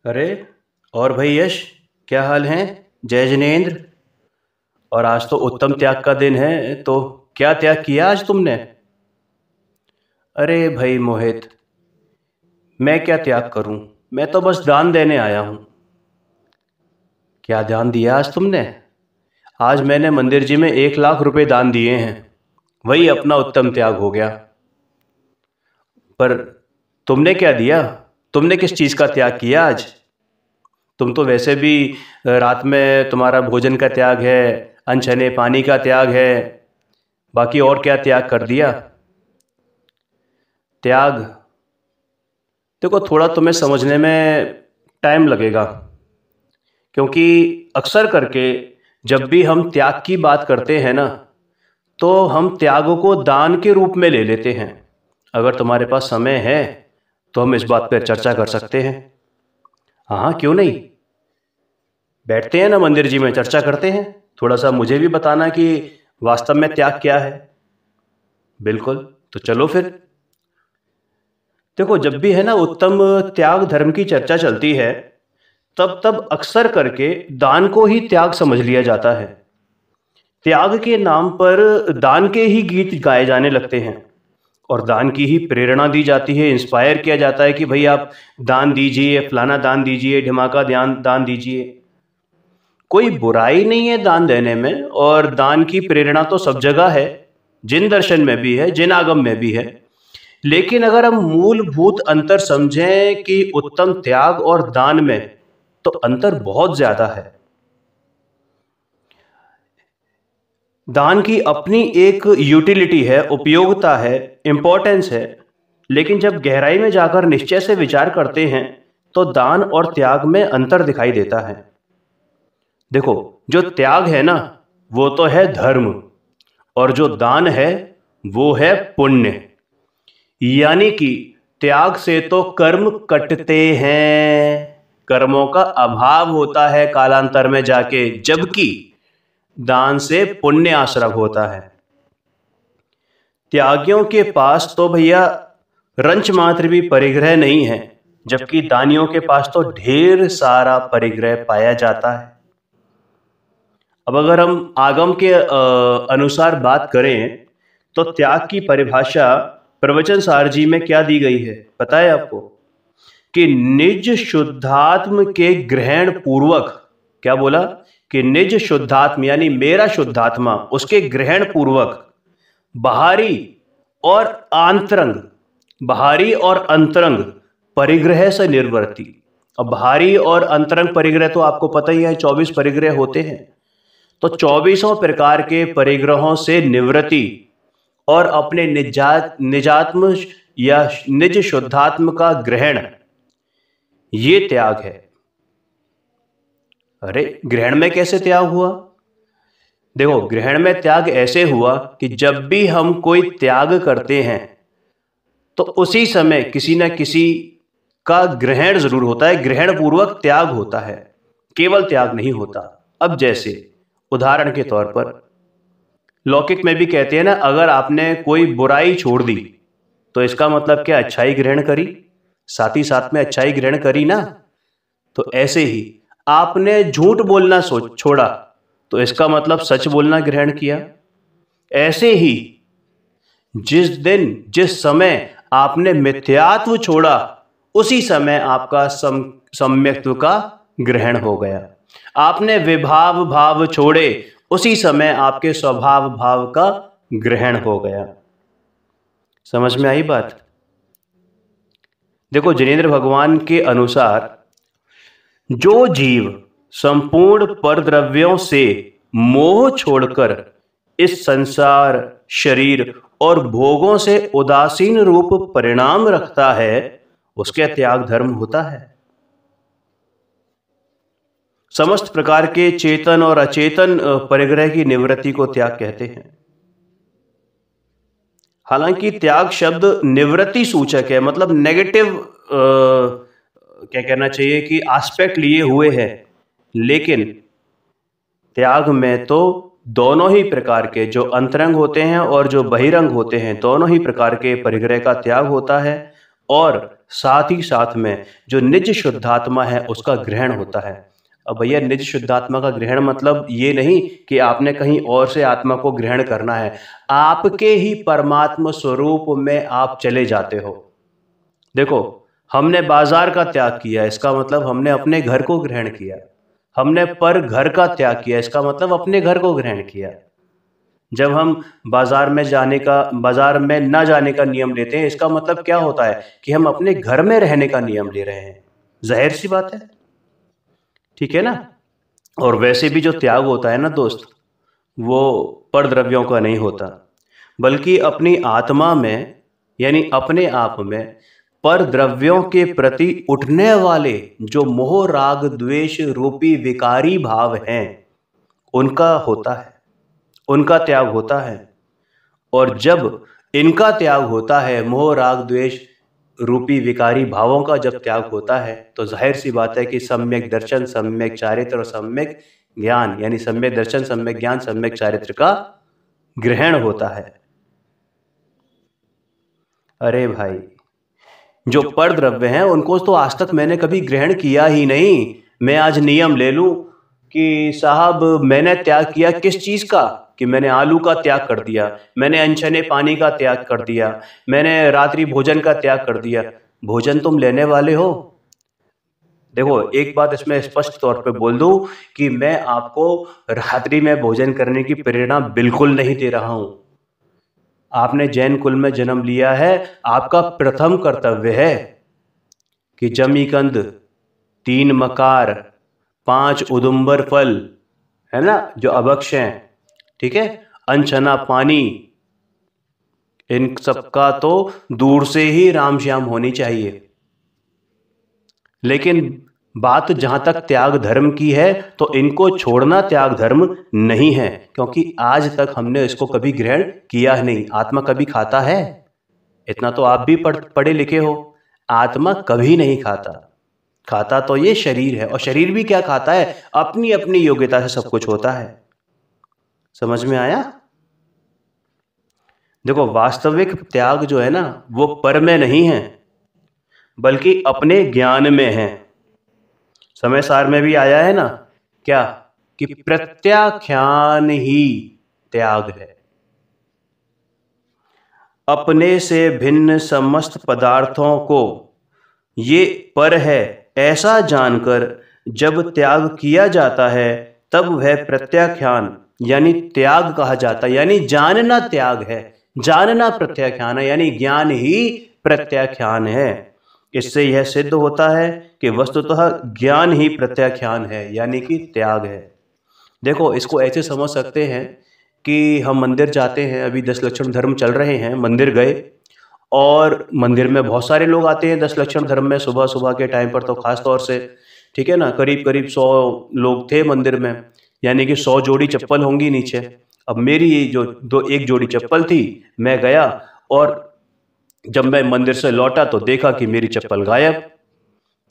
अरे, और भाई यश, क्या हाल है? जय जिनेंद्र। और आज तो उत्तम त्याग का दिन है, तो क्या त्याग किया आज तुमने? अरे भाई मोहित, मैं क्या त्याग करूं? मैं तो बस दान देने आया हूं। क्या दान दिया आज तुमने? आज मैंने मंदिर जी में 1 लाख रुपए दान दिए हैं। वही अपना उत्तम त्याग हो गया। पर तुमने क्या दिया? तुमने किस चीज का त्याग किया आज? तुम तो वैसे भी रात में तुम्हारा भोजन का त्याग है, अनछने पानी का त्याग है। बाकी और क्या त्याग कर दिया? त्याग, देखो थोड़ा तुम्हें समझने में टाइम लगेगा, क्योंकि अक्सर करके जब भी हम त्याग की बात करते हैं ना, तो हम त्यागों को दान के रूप में ले लेते हैं। अगर तुम्हारे पास समय है तो हम इस बात पर चर्चा कर सकते हैं। हाँ हाँ, क्यों नहीं। बैठते हैं ना मंदिर जी में, चर्चा करते हैं। थोड़ा सा मुझे भी बताना कि वास्तव में त्याग क्या है। बिल्कुल, तो चलो फिर। देखो, जब भी है ना उत्तम त्याग धर्म की चर्चा चलती है, तब तब अक्सर करके दान को ही त्याग समझ लिया जाता है। त्याग के नाम पर दान के ही गीत गाए जाने लगते हैं, और दान की ही प्रेरणा दी जाती है, इंस्पायर किया जाता है कि भाई आप दान दीजिए, फलाना दान दीजिए, ढिमाका दान दान दीजिए। कोई बुराई नहीं है दान देने में, और दान की प्रेरणा तो सब जगह है। जिन दर्शन में भी है, जिन आगम में भी है। लेकिन अगर हम मूलभूत अंतर समझें कि उत्तम त्याग और दान में, तो अंतर बहुत ज्यादा है। दान की अपनी एक यूटिलिटी है, उपयोगिता है, इंपॉर्टेंस है। लेकिन जब गहराई में जाकर निश्चय से विचार करते हैं, तो दान और त्याग में अंतर दिखाई देता है। देखो, जो त्याग है ना, वो तो है धर्म, और जो दान है वो है पुण्य। यानी कि त्याग से तो कर्म कटते हैं, कर्मों का अभाव होता है कालांतर में जाके, जबकि दान से पुण्य आश्रय होता है। त्यागियों के पास तो भैया रंच मात्र भी परिग्रह नहीं है, जबकि दानियों के पास तो ढेर सारा परिग्रह पाया जाता है। अब अगर हम आगम के अनुसार बात करें, तो त्याग की परिभाषा प्रवचन सार जी में क्या दी गई है पता है आपको? कि निज शुद्धात्म के ग्रहण पूर्वक, क्या बोला? कि निज शुद्धात्म यानी मेरा शुद्धात्मा, उसके ग्रहण पूर्वक बाहरी और आंतरंग, बाहरी और अंतरंग परिग्रह से निर्वर्ती। अब बाहरी और अंतरंग परिग्रह तो आपको पता ही है, 24 परिग्रह होते हैं। तो 24 प्रकार के परिग्रहों से निवृत्ति और अपने निजात्म या निज शुद्धात्म का ग्रहण, ये त्याग है। अरे, ग्रहण में कैसे त्याग हुआ? देखो, ग्रहण में त्याग ऐसे हुआ कि जब भी हम कोई त्याग करते हैं, तो उसी समय किसी न किसी का ग्रहण जरूर होता है, ग्रहण पूर्वक त्याग होता है, केवल त्याग नहीं होता। अब जैसे उदाहरण के तौर पर लौकिक में भी कहते हैं ना, अगर आपने कोई बुराई छोड़ दी, तो इसका मतलब क्या? अच्छाई ग्रहण करी, साथ ही साथ में अच्छाई ग्रहण करी ना। तो ऐसे ही आपने झूठ बोलना छोड़ा, तो इसका मतलब सच बोलना ग्रहण किया। ऐसे ही जिस दिन जिस समय आपने मिथ्यात्व छोड़ा, उसी समय आपका सम्यक्त्व का ग्रहण हो गया। आपने विभाव भाव छोड़े, उसी समय आपके स्वभाव भाव का ग्रहण हो गया। समझ में आई बात? देखो, जिनेंद्र भगवान के अनुसार जो जीव संपूर्ण परद्रव्यों से मोह छोड़कर इस संसार, शरीर और भोगों से उदासीन रूप परिणाम रखता है, उसके त्याग धर्म होता है। समस्त प्रकार के चेतन और अचेतन परिग्रह की निवृत्ति को त्याग कहते हैं। हालांकि त्याग शब्द निवृत्ति सूचक है, मतलब नेगेटिव क्या कहना चाहिए कि एस्पेक्ट लिए हुए है। लेकिन त्याग में तो दोनों ही प्रकार के, जो अंतरंग होते हैं और जो बहिरंग होते हैं, दोनों ही प्रकार के परिग्रह का त्याग होता है। और साथ ही साथ में जो निज शुद्धात्मा है उसका ग्रहण होता है। अब भैया निज शुद्धात्मा का ग्रहण मतलब ये नहीं कि आपने कहीं और से आत्मा को ग्रहण करना है, आपके ही परमात्मा स्वरूप में आप चले जाते हो। देखो, हमने बाजार का त्याग किया, इसका मतलब हमने अपने घर को ग्रहण किया। हमने पर घर का त्याग किया, इसका मतलब अपने घर को ग्रहण किया। जब हम बाजार में न जाने का नियम लेते हैं, इसका मतलब क्या होता है कि हम अपने घर में रहने का नियम ले रहे हैं। जाहिर सी बात है, ठीक है ना। और वैसे भी जो त्याग होता है ना दोस्त, वो पर द्रव्यों का नहीं होता, बल्कि अपनी आत्मा में यानी अपने आप में पर द्रव्यों के प्रति उठने वाले जो मोह राग द्वेष रूपी विकारी भाव हैं, उनका होता है, उनका त्याग होता है। और जब इनका त्याग होता है, मोह राग द्वेष रूपी विकारी भावों का जब त्याग होता है, तो जाहिर सी बात है कि सम्यक दर्शन, सम्यक चारित्र और सम्यक ज्ञान यानी सम्यक दर्शन, सम्यक ज्ञान, सम्यक चारित्र का ग्रहण होता है। अरे भाई, जो पर द्रव्य हैं उनको तो आज तक मैंने कभी ग्रहण किया ही नहीं। मैं आज नियम ले लूं कि साहब मैंने त्याग किया किस चीज का, कि मैंने आलू का त्याग कर दिया, मैंने अनछने पानी का त्याग कर दिया, मैंने रात्रि भोजन का त्याग कर दिया। भोजन तुम लेने वाले हो। देखो, एक बात इसमें स्पष्ट तौर पे बोल दूं कि मैं आपको रात्रि में भोजन करने की प्रेरणा बिल्कुल नहीं दे रहा हूं। आपने जैन कुल में जन्म लिया है, आपका प्रथम कर्तव्य है कि जमीकंद, 3 मकार, 5 उदुम्बर फल, है ना, जो अभक्ष हैं, ठीक है, अनछना पानी, इन सबका तो दूर से ही राम श्याम होनी चाहिए। लेकिन बात जहां तक त्याग धर्म की है, तो इनको छोड़ना त्याग धर्म नहीं है, क्योंकि आज तक हमने इसको कभी ग्रहण किया नहीं। आत्मा कभी खाता है? इतना तो आप भी पढ़े लिखे हो। आत्मा कभी नहीं खाता। खाता तो ये शरीर है, और शरीर भी क्या खाता है, अपनी अपनी योग्यता से सब कुछ होता है। समझ में आया? देखो, वास्तविक त्याग जो है ना, वो पर में नहीं है, बल्कि अपने ज्ञान में है। समय सार में भी आया है ना, क्या, कि प्रत्याख्यान ही त्याग है। अपने से भिन्न समस्त पदार्थों को ये पर है ऐसा जानकर जब त्याग किया जाता है, तब वह प्रत्याख्यान यानी त्याग कहा जाता है। यानी जानना त्याग है, जानना प्रत्याख्यान है, यानी ज्ञान ही प्रत्याख्यान है। इससे यह सिद्ध होता है कि वस्तुतः ज्ञान ही प्रत्याख्यान है, यानी कि त्याग है। देखो, इसको ऐसे समझ सकते हैं कि हम मंदिर जाते हैं, अभी 10 लक्षण धर्म चल रहे हैं, मंदिर गए और मंदिर में बहुत सारे लोग आते हैं 10 लक्षण धर्म में, सुबह सुबह के टाइम पर तो खास तौर से, ठीक है ना, करीब करीब 100 लोग थे मंदिर में, यानी कि 100 जोड़ी चप्पल होंगी नीचे। अब मेरी जो एक जोड़ी चप्पल थी, मैं गया और जब मैं मंदिर से लौटा तो देखा कि मेरी चप्पल गायब।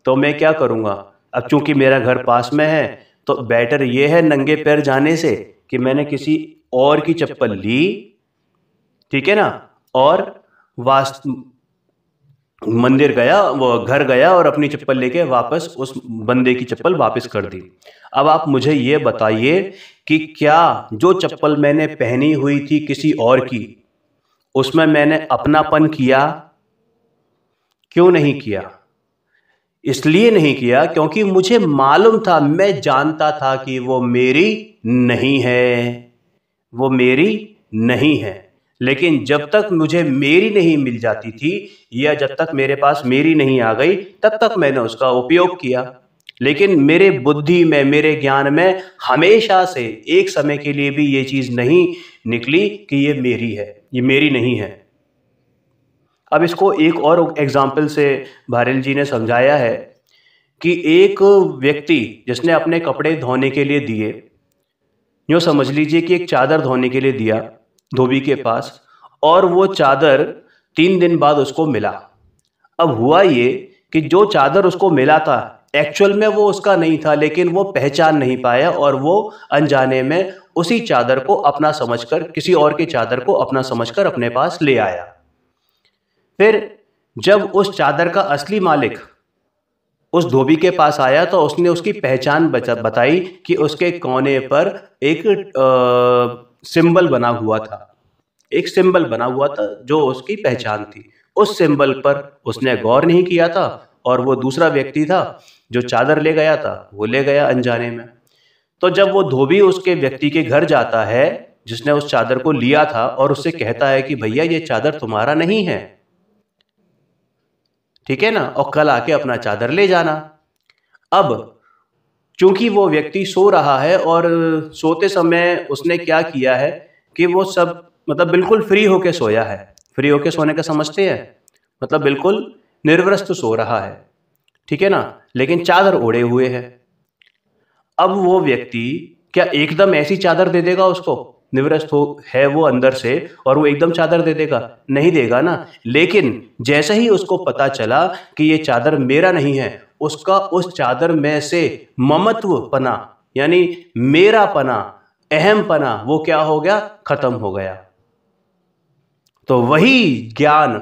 तो मैं क्या करूँगा? अब चूंकि मेरा घर पास में है, तो बेटर ये है नंगे पैर जाने से कि मैंने किसी और की चप्पल ली, ठीक है ना, और मंदिर गया, वो घर गया और अपनी चप्पल लेके वापस उस बंदे की चप्पल वापस कर दी। अब आप मुझे ये बताइए कि क्या जो चप्पल मैंने पहनी हुई थी किसी और की, उसमें मैंने अपनापन किया? क्यों नहीं किया? इसलिए नहीं किया क्योंकि मुझे मालूम था, मैं जानता था कि वो मेरी नहीं है, वो मेरी नहीं है। लेकिन जब तक मुझे मेरी नहीं मिल जाती थी, या जब तक मेरे पास मेरी नहीं आ गई, तब तक मैंने उसका उपयोग किया। लेकिन मेरे बुद्धि में, मेरे ज्ञान में हमेशा से एक समय के लिए भी ये चीज नहीं निकली कि ये मेरी है, ये मेरी नहीं है। अब इसको एक और एग्जाम्पल से भारल जी ने समझाया है कि एक व्यक्ति जिसने अपने कपड़े धोने के लिए दिए, यूँ समझ लीजिए कि एक चादर धोने के लिए दिया धोबी के पास, और वो चादर 3 दिन बाद उसको मिला। अब हुआ ये कि जो चादर उसको मिला था एक्चुअल में वो उसका नहीं था, लेकिन वो पहचान नहीं पाया और वो अनजाने में उसी चादर को अपना समझकर, किसी और के चादर को अपना समझकर अपने पास ले आया। फिर जब उस चादर का असली मालिक उस धोबी के पास आया तो उसने उसकी पहचान बताई कि उसके कोने पर एक सिंबल बना हुआ था, एक सिंबल बना हुआ था जो उसकी पहचान थी। उस सिंबल पर उसने गौर नहीं किया था और वो दूसरा व्यक्ति था जो चादर ले गया था, वो ले गया अनजाने में। तो जब वो धोबी उसके व्यक्ति के घर जाता है जिसने उस चादर को लिया था और उससे कहता है कि भैया ये चादर तुम्हारा नहीं है, ठीक है ना, और कल आके अपना चादर ले जाना। अब चूंकि वो व्यक्ति सो रहा है और सोते समय उसने क्या किया है कि वो सब मतलब बिल्कुल फ्री होके सोया है। फ्री होके सोने का समझते हैं, मतलब बिल्कुल निर्वस्त्र सो रहा है, ठीक है ना, लेकिन चादर ओढ़े हुए है। अब वो व्यक्ति क्या एकदम ऐसी चादर दे देगा उसको? निवृत्त हो है वो अंदर से और वो एकदम चादर दे देगा? नहीं देगा ना। लेकिन जैसे ही उसको पता चला कि ये चादर मेरा नहीं है, उसका उस चादर में से ममत्व पना यानी मेरा पना, अहम पना, वो क्या हो गया? खत्म हो गया। तो वही ज्ञान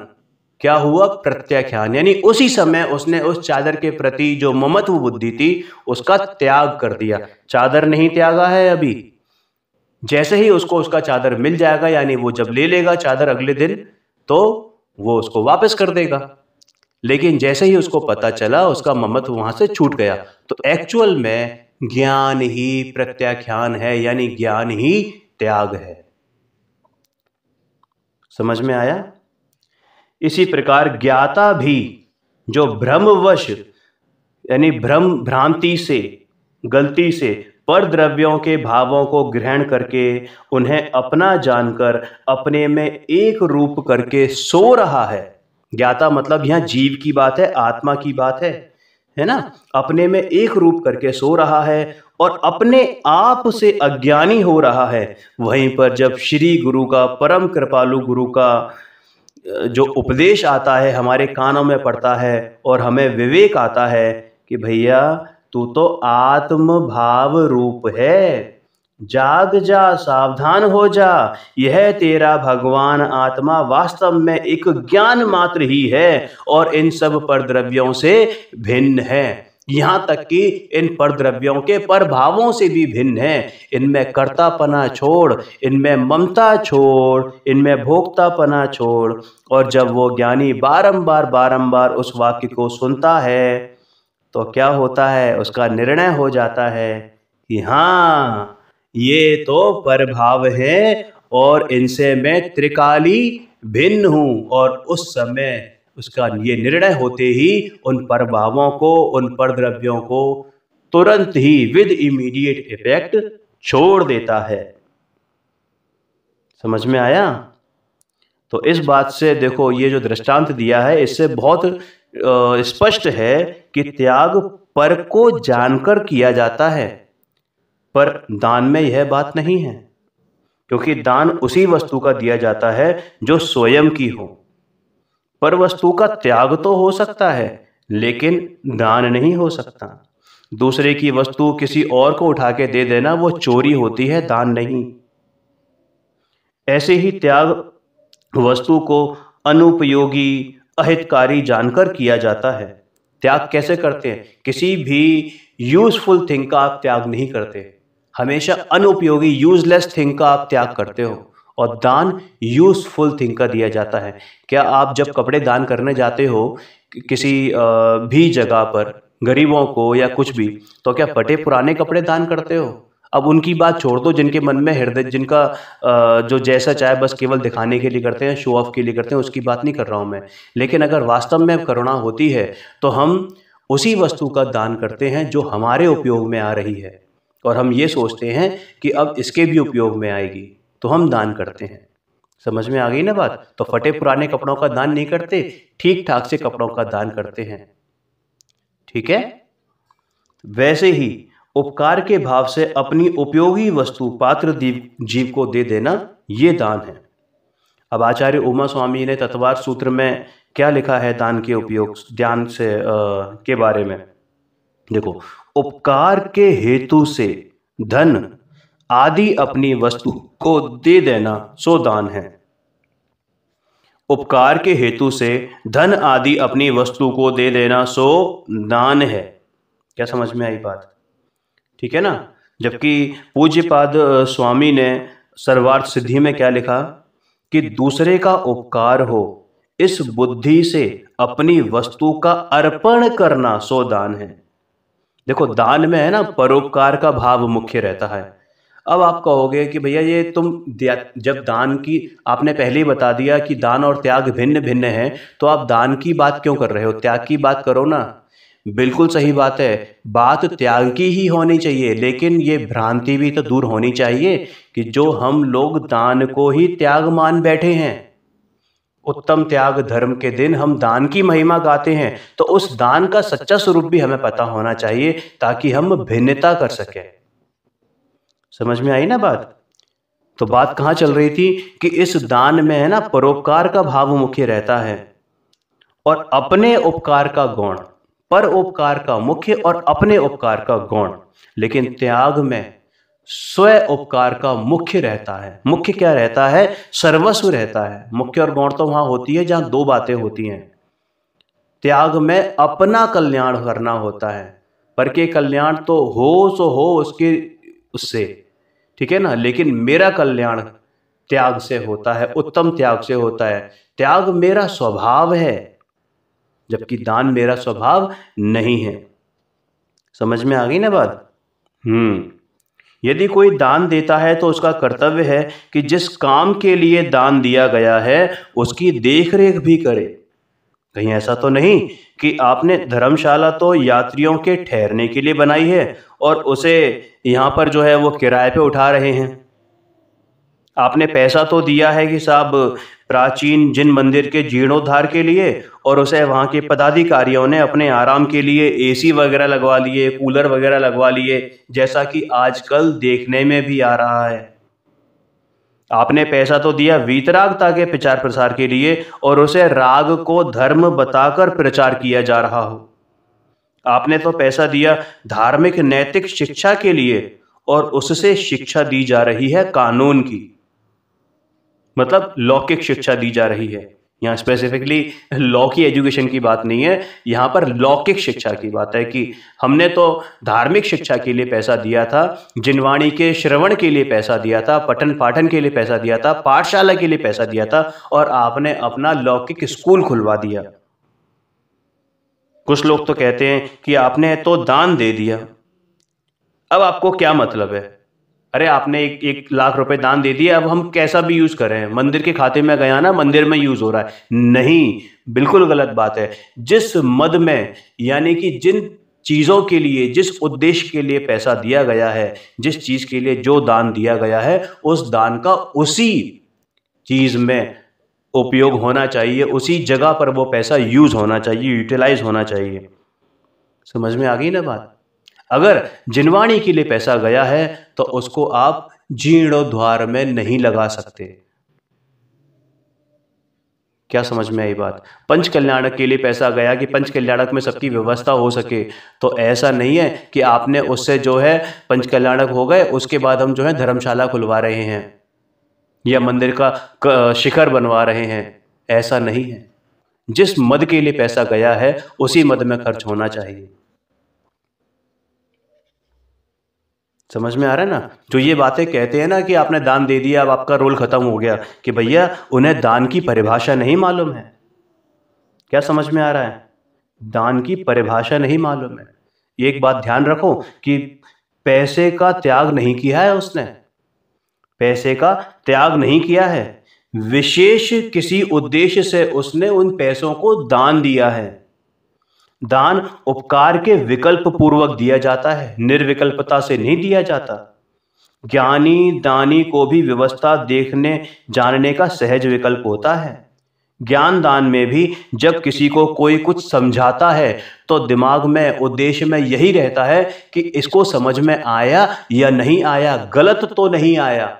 क्या हुआ? प्रत्याख्यान, यानी उसी समय उसने उस चादर के प्रति जो ममत्व बुद्धि थी उसका त्याग कर दिया। चादर नहीं त्यागा है अभी, जैसे ही उसको उसका चादर मिल जाएगा, यानी वो जब ले लेगा चादर अगले दिन, तो वो उसको वापस कर देगा। लेकिन जैसे ही उसको पता चला उसका ममत्व वहां से छूट गया। तो एक्चुअल में ज्ञान ही प्रत्याख्यान है, यानी ज्ञान ही त्याग है। समझ में आया? इसी प्रकार ज्ञाता भी जो भ्रमवश यानी भ्रांति से, गलती से पर द्रव्यों के भावों को ग्रहण करके उन्हें अपना जानकर अपने में एक रूप करके सो रहा है। ज्ञाता मतलब यहां जीव की बात है, आत्मा की बात है ना। अपने में एक रूप करके सो रहा है और अपने आप से अज्ञानी हो रहा है। वहीं पर जब श्री गुरु का, परम कृपालु गुरु का जो उपदेश आता है, हमारे कानों में पड़ता है और हमें विवेक आता है कि भैया तू तो आत्म भाव रूप है, जाग जा, सावधान हो जा, यह तेरा भगवान आत्मा वास्तव में एक ज्ञान मात्र ही है और इन सब परद्रव्यों से भिन्न है। यहां तक कि इन परद्रव्यों के परभावों से भी भिन्न है। इनमें कर्तापना छोड़, इनमें ममता छोड़, इनमें भोक्तापना छोड़। और जब वो ज्ञानी बारंबार बारंबार उस वाक्य को सुनता है तो क्या होता है? उसका निर्णय हो जाता है कि हाँ, ये तो परभाव है और इनसे मैं त्रिकाली भिन्न हूं। और उस समय उसका ये निर्णय होते ही उन परभावों को, उन परद्रव्यों को तुरंत ही विद इमीडिएट इफेक्ट छोड़ देता है। समझ में आया? तो इस बात से देखो, ये जो दृष्टांत दिया है इससे बहुत स्पष्ट है कि त्याग पर को जानकर किया जाता है, पर दान में यह बात नहीं है, क्योंकि दान उसी वस्तु का दिया जाता है जो स्वयं की हो। पर वस्तु का त्याग तो हो सकता है लेकिन दान नहीं हो सकता। दूसरे की वस्तु किसी और को उठा के दे देना वो चोरी होती है, दान नहीं। ऐसे ही त्याग वस्तु को अनुपयोगी, अहितकारी जानकर किया जाता है। त्याग कैसे करते हैं? किसी भी यूजफुल थिंग का आप त्याग नहीं करते, हमेशा अनुपयोगी, यूजलेस थिंग का आप त्याग करते हो। और दान यूजफुल थिंग का दिया जाता है। क्या आप जब कपड़े दान करने जाते हो किसी भी जगह पर, गरीबों को या कुछ भी, तो क्या फटे पुराने कपड़े दान करते हो? अब उनकी बात छोड़ दो, जिनके मन में हृदय, जिनका जो जैसा चाहे बस केवल दिखाने के लिए करते हैं, शो ऑफ के लिए करते हैं, उसकी बात नहीं कर रहा हूं मैं। लेकिन अगर वास्तव में करुणा होती है तो हम उसी वस्तु का दान करते हैं जो हमारे उपयोग में आ रही है और हम ये सोचते हैं कि अब इसके भी उपयोग में आएगी, तो हम दान करते हैं। समझ में आ गई ना बात? तो फटे पुराने कपड़ों का दान नहीं करते, ठीक ठाक से कपड़ों का दान करते हैं। ठीक है? वैसे ही उपकार के भाव से अपनी उपयोगी वस्तु पात्र जीव को दे देना, ये दान है। अब आचार्य उमा स्वामी ने तत्वार सूत्र में क्या लिखा है दान के उपयोग, ध्यान से के बारे में देखो। उपकार के हेतु से धन आदि अपनी वस्तु को दे देना सो दान है। उपकार के हेतु से धन आदि अपनी वस्तु को दे देना सो दान है। क्या समझ में आई बात? ठीक है ना। जबकि पूज्यपाद स्वामी ने सर्वार्थ सिद्धि में क्या लिखा कि दूसरे का उपकार हो इस बुद्धि से अपनी वस्तु का अर्पण करना सो दान है। देखो दान में है ना परोपकार का भाव मुख्य रहता है। अब आप कहोगे कि भैया ये तुम जब दान की आपने पहले ही बता दिया कि दान और त्याग भिन्न भिन्न है, तो आप दान की बात क्यों कर रहे हो? त्याग की बात करो ना। बिल्कुल सही बात है, बात त्याग की ही होनी चाहिए, लेकिन ये भ्रांति भी तो दूर होनी चाहिए कि जो हम लोग दान को ही त्याग मान बैठे हैं। उत्तम त्याग धर्म के दिन हम दान की महिमा गाते हैं, तो उस दान का सच्चा स्वरूप भी हमें पता होना चाहिए ताकि हम भिन्नता कर सके। समझ में आई ना बात? तो बात कहां चल रही थी कि इस दान में है ना परोपकार का भाव मुख्य रहता है और अपने उपकार का गौण, पर उपकार का मुख्य और अपने उपकार का गौण। लेकिन त्याग में स्व उपकार का मुख्य रहता है। मुख्य क्या रहता है? सर्वस्व रहता है। मुख्य और गौण तो वहां होती है जहां दो बातें होती हैं। त्याग में अपना कल्याण करना होता है, पर के कल्याण तो हो सो हो उसके उससे, ठीक है ना। लेकिन मेरा कल्याण त्याग से होता है, उत्तम त्याग से होता है। त्याग मेरा स्वभाव है, जबकि दान मेरा स्वभाव नहीं है। समझ में आ गई ना बात? यदि कोई दान देता है तो उसका कर्तव्य है कि जिस काम के लिए दान दिया गया है उसकी देखरेख भी करे। कहीं ऐसा तो नहीं कि आपने धर्मशाला तो यात्रियों के ठहरने के लिए बनाई है और उसे यहाँ पर जो है वो किराए पे उठा रहे हैं। आपने पैसा तो दिया है कि साहब प्राचीन जिन मंदिर के जीर्णोद्धार के लिए, और उसे वहाँ के पदाधिकारियों ने अपने आराम के लिए एसी वगैरह लगवा लिए, कूलर वगैरह लगवा लिए, जैसा कि आजकल देखने में भी आ रहा है। आपने पैसा तो दिया वीतरागता के प्रचार प्रसार के लिए और उसे राग को धर्म बताकर प्रचार किया जा रहा हो। आपने तो पैसा दिया धार्मिक नैतिक शिक्षा के लिए और उससे शिक्षा दी जा रही है कानून की, मतलब लौकिक शिक्षा दी जा रही है। यहाँ स्पेसिफिकली लॉ की एजुकेशन की बात नहीं है, यहाँ पर लौकिक शिक्षा की बात है कि हमने तो धार्मिक शिक्षा के लिए पैसा दिया था, जिनवाणी के श्रवण के लिए पैसा दिया था, पठन पाठन के लिए पैसा दिया था, पाठशाला के लिए पैसा दिया था, और आपने अपना लौकिक स्कूल खुलवा दिया। कुछ लोग तो कहते हैं कि आपने तो दान दे दिया। अब आपको क्या मतलब है? अरे आपने एक लाख रुपए दान दे दिए, अब हम कैसा भी यूज करें, मंदिर के खाते में गया ना, मंदिर में यूज हो रहा है। नहीं, बिल्कुल गलत बात है। जिस मद में, यानी कि जिन चीजों के लिए, जिस उद्देश्य के लिए पैसा दिया गया है, जिस चीज के लिए जो दान दिया गया है, उस दान का उसी चीज में उपयोग होना चाहिए, उसी जगह पर वो पैसा यूज होना चाहिए, यूटिलाइज होना चाहिए। समझ में आ गई ना बात? अगर जिनवाणी के लिए पैसा गया है तो उसको आप जीर्णोद्धार में नहीं लगा सकते। क्या समझ में आई बात? पंच कल्याणक के लिए पैसा गया कि पंच कल्याणक में सबकी व्यवस्था हो सके, तो ऐसा नहीं है कि आपने उससे जो है पंच कल्याणक हो गए, उसके बाद हम जो है धर्मशाला खुलवा रहे हैं या मंदिर का शिखर बनवा रहे हैं। ऐसा नहीं है। जिस मद के लिए पैसा गया है उसी मद में खर्च होना चाहिए। समझ में आ रहा है ना? जो ये बातें कहते हैं ना कि आपने दान दे दिया, अब आपका रोल खत्म हो गया, कि भैया उन्हें दान की परिभाषा नहीं मालूम है। क्या समझ में आ रहा है? दान की परिभाषा नहीं मालूम है। एक बात ध्यान रखो कि पैसे का त्याग नहीं किया है उसने, पैसे का त्याग नहीं किया है, विशेष किसी उद्देश्य से उसने उन पैसों को दान दिया है। दान उपकार के विकल्प पूर्वक दिया जाता है, निर्विकल्पता से नहीं दिया जाता। ज्ञानी दानी को भी व्यवस्था देखने जानने का सहज विकल्प होता है। ज्ञान दान में भी जब किसी को कोई कुछ समझाता है तो दिमाग में, उद्देश्य में यही रहता है कि इसको समझ में आया या नहीं आया, गलत तो नहीं आया।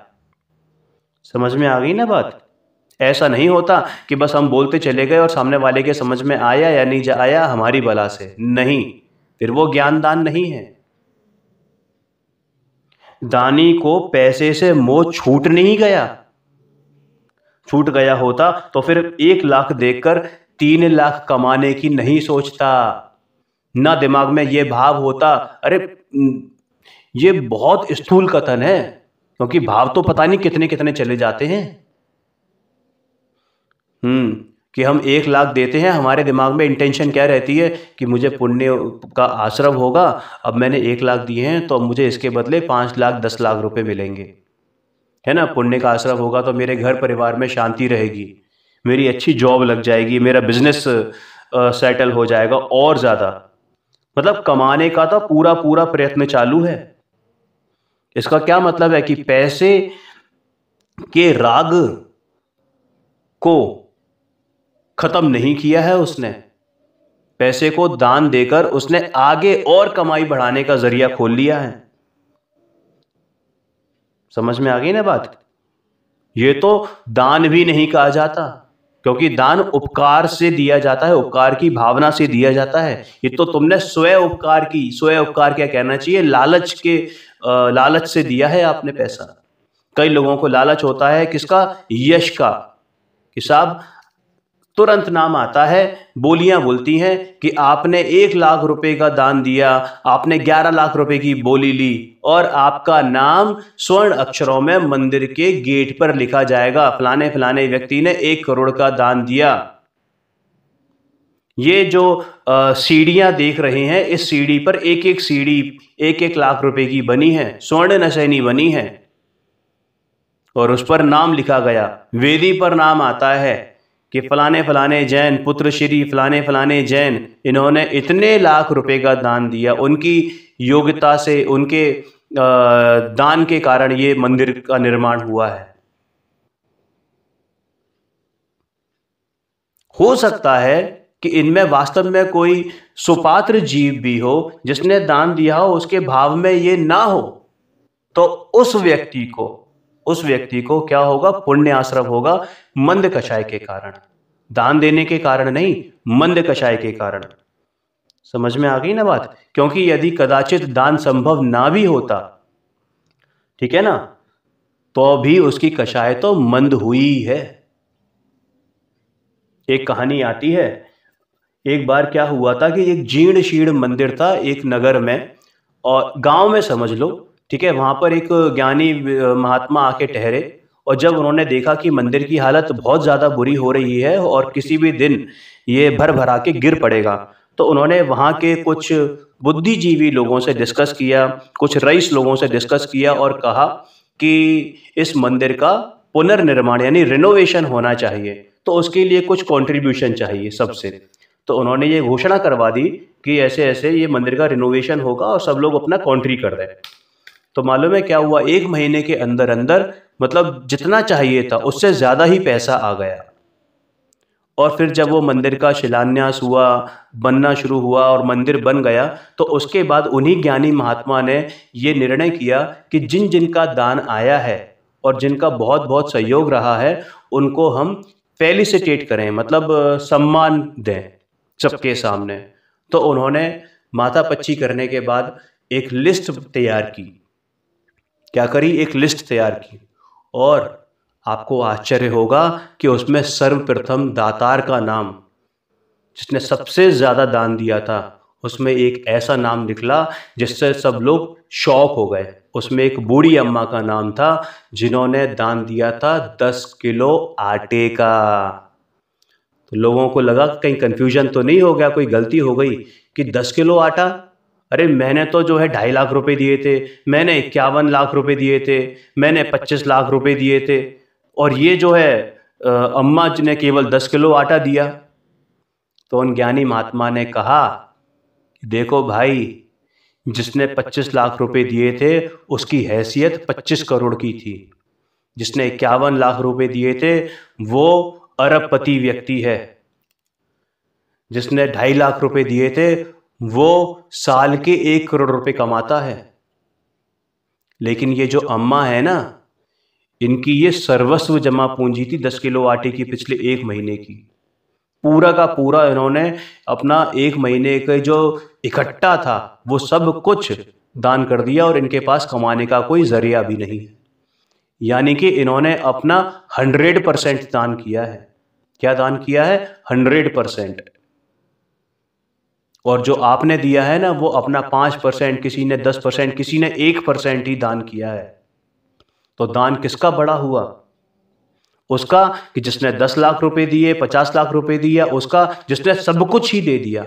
समझ में आ गई ना बात? ऐसा नहीं होता कि बस हम बोलते चले गए और सामने वाले के समझ में आया या नहीं आया हमारी बला से, नहीं, फिर वो ज्ञान दान नहीं है। दानी को पैसे से मोह छूट नहीं गया, छूट गया होता तो फिर 1 लाख देखकर 3 लाख कमाने की नहीं सोचता। ना दिमाग में ये भाव होता। अरे ये बहुत स्थूल कथन है, क्योंकि भाव तो पता नहीं कितने कितने चले जाते हैं। कि हम 1 लाख देते हैं, हमारे दिमाग में इंटेंशन क्या रहती है कि मुझे पुण्य का आश्रम होगा, अब मैंने 1 लाख दिए हैं तो अब मुझे इसके बदले 5 लाख 10 लाख रुपए मिलेंगे, है ना। पुण्य का आश्रम होगा तो मेरे घर परिवार में शांति रहेगी, मेरी अच्छी जॉब लग जाएगी, मेरा बिजनेस सेटल हो जाएगा और ज्यादा। मतलब कमाने का तो पूरा पूरा प्रयत्न चालू है। इसका क्या मतलब है कि पैसे के राग को खत्म नहीं किया है उसने। पैसे को दान देकर उसने आगे और कमाई बढ़ाने का जरिया खोल लिया है। समझ में आ गई ना बात। ये तो दान भी नहीं कहा जाता, क्योंकि दान उपकार से दिया जाता है, उपकार की भावना से दिया जाता है। ये तो तुमने स्वयं उपकार क्या कहना चाहिए, लालच से दिया है आपने पैसा। कई लोगों को लालच होता है किसका, यश का, कि साहब तुरंत नाम आता है, बोलियां बोलती हैं कि आपने 1 लाख रुपए का दान दिया, आपने 11 लाख रुपए की बोली ली और आपका नाम स्वर्ण अक्षरों में मंदिर के गेट पर लिखा जाएगा, फलाने फलाने व्यक्ति ने 1 करोड़ का दान दिया। ये जो सीढ़ियां देख रहे हैं, इस सीढ़ी पर एक एक सीढ़ी 1-1 लाख रुपए की बनी है, स्वर्ण नशैनी बनी है, और उस पर नाम लिखा गया। वेदी पर नाम आता है कि फलाने फलाने जैन पुत्र श्री फलाने फलाने जैन, इन्होंने इतने लाख रुपए का दान दिया, उनकी योग्यता से, उनके दान के कारण ये मंदिर का निर्माण हुआ है। हो सकता है कि इनमें वास्तव में कोई सुपात्र जीव भी हो जिसने दान दिया हो, उसके भाव में ये ना हो, तो उस व्यक्ति को क्या होगा, पुण्य आश्रम होगा, मंद कषाय के कारण, दान देने के कारण नहीं, मंद कषाय के कारण। समझ में आ गई ना बात। क्योंकि यदि कदाचित दान संभव ना भी होता, ठीक है ना, तो भी उसकी कषाय तो मंद हुई है। एक कहानी आती है, एक बार क्या हुआ था कि एक जीर्ण शीर्ण मंदिर था एक नगर में, और गांव में समझ लो, ठीक है। वहां पर एक ज्ञानी महात्मा आके ठहरे, और जब उन्होंने देखा कि मंदिर की हालत बहुत ज्यादा बुरी हो रही है और किसी भी दिन ये भर भरा के गिर पड़ेगा, तो उन्होंने वहां के कुछ बुद्धिजीवी लोगों से डिस्कस किया, कुछ रईस लोगों से डिस्कस किया, और कहा कि इस मंदिर का पुनर्निर्माण यानी रिनोवेशन होना चाहिए, तो उसके लिए कुछ कंट्रीब्यूशन चाहिए सबसे। तो उन्होंने ये घोषणा करवा दी कि ऐसे ऐसे ये मंदिर का रिनोवेशन होगा और सब लोग अपना कॉन्ट्री कर रहे हैं। तो मालूम है क्या हुआ, 1 महीने के अंदर अंदर, मतलब जितना चाहिए था उससे ज्यादा ही पैसा आ गया। और फिर जब वो मंदिर का शिलान्यास हुआ, बनना शुरू हुआ और मंदिर बन गया, तो उसके बाद उन्हीं ज्ञानी महात्मा ने ये निर्णय किया कि जिन जिन का दान आया है और जिनका बहुत बहुत सहयोग रहा है, उनको हम फेलिसिटेट करें, मतलब सम्मान दें सबके सामने। तो उन्होंने माथा पच्ची करने के बाद एक लिस्ट तैयार की। क्या करी, एक लिस्ट तैयार की, और आपको आश्चर्य होगा कि उसमें सर्वप्रथम दातार का नाम, जिसने सबसे ज्यादा दान दिया था, उसमें एक ऐसा नाम निकला जिससे सब लोग शॉक हो गए। उसमें एक बूढ़ी अम्मा का नाम था, जिन्होंने दान दिया था 10 किलो आटे का। तो लोगों को लगा कहीं कंफ्यूजन तो नहीं हो गया, कोई गलती हो गई कि 10 किलो आटा, अरे मैंने तो जो है 2.5 लाख रुपए दिए थे, मैंने 51 लाख रुपए दिए थे, मैंने 25 लाख रुपए दिए थे, और ये जो है अम्मा जी ने केवल 10 किलो आटा दिया। तो उन ज्ञानी महात्मा ने कहा, देखो भाई, जिसने 25 लाख रुपए दिए थे उसकी हैसियत 25 करोड़ की थी, जिसने 51 लाख रुपए दिए थे वो अरबपति व्यक्ति है, जिसने 2.5 लाख रुपए दिए थे वो साल के 1 करोड़ रुपए कमाता है। लेकिन ये जो अम्मा है ना, इनकी ये सर्वस्व जमा पूंजी थी 10 किलो आटे की, पिछले 1 महीने की, पूरा का पूरा इन्होंने अपना 1 महीने का जो इकट्ठा था वो सब कुछ दान कर दिया, और इनके पास कमाने का कोई जरिया भी नहीं है। यानी कि इन्होंने अपना 100% दान किया है। क्या दान किया है? 100%। और जो आपने दिया है ना, वो अपना 5%, किसी ने 10%, किसी ने 1% ही दान किया है। तो दान किसका बड़ा हुआ? उसका कि जिसने 10 लाख रुपए दिए, 50 लाख रुपए दिया, उसका जिसने सब कुछ ही दे दिया।